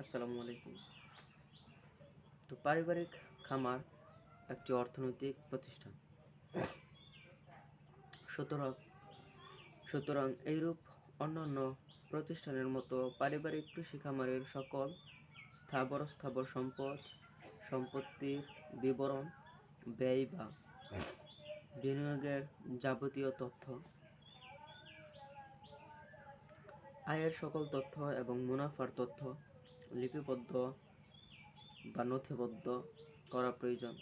আসসালামু আলাইকুম। তো পারিবারিক খামার একটি অর্থনৈতিক প্রতিষ্ঠান। সুতরাং সুতরাং এইরূপ অন্যান্য প্রতিষ্ঠানের মতো পারিবারিক কৃষি খামারের সকল স্থাবর সম্পত্তির বিবরণ, ব্যয় বা বিনিয়োগের যাবতীয় তথ্য, আয়ের সকল তথ্য এবং মুনাফার তথ্য লিপিবদ্ধ বা নথিবদ্ধ করা প্রয়োজন।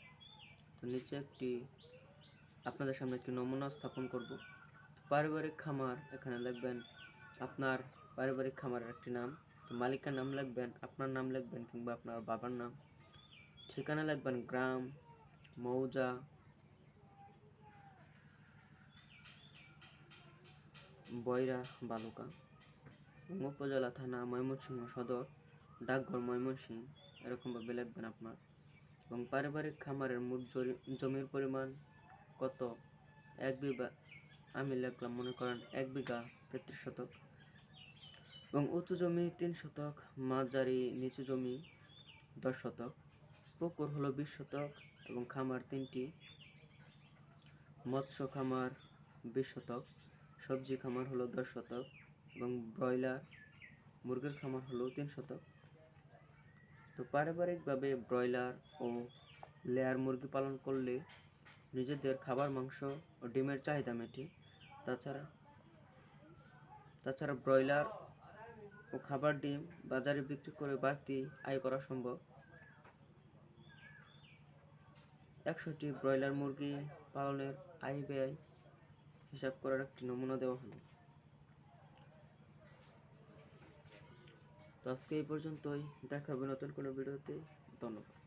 তো নিচে আপনাদের সামনে একটি নমুনা স্থাপন করব। পারিবারিক খামার, এখানে লিখবেন আপনার পারিবারিক খামারের একটি নাম, তো মালিকের নাম লিখবেন, আপনার নাম লিখবেন কিংবা আপনার বাবার নাম, ঠিকানা লিখবেন গ্রাম, মৌজা, বৈরা, বালুকা, উপজেলা, থানা ময়মনসিংহ সদর, ডাকঘর ময়মনসিংহ, এরকমভাবে লিখবেন আপনার। এবং পারিবারিক খামারের মোট জমির পরিমাণ কত? 1 বিঘা, আমি লিখলাম মনে করেন 1 বিঘা 33 শতক, এবং উঁচু জমি 3 শতক, মাঝারি নিচু জমি 10 শতক, পুকুর হলো 20 শতক এবং খামার 3টি, মৎস্য খামার 20 শতক, সবজি খামার হলো 10 শতক এবং ব্রয়লার মুরগির খামার হলো 3 শতক। তো পারিবারিকভাবে ব্রয়লার ও লেয়ার মুরগি পালন করলে নিজেদের খাবার, মাংস ও ডিমের চাহিদা মেটে। তাছাড়া ব্রয়লার ও খাবার ডিম বাজারে বিক্রি করে বাড়তি আয় করা সম্ভব। 100টি ব্রয়লার মুরগি পালনের আয় ব্যয় হিসাব করার একটি নমুনা দেওয়া হলো। তো আজকে এই পর্যন্তই, দেখা হবে নতুন কোনো ভিডিওতে। ধন্যবাদ।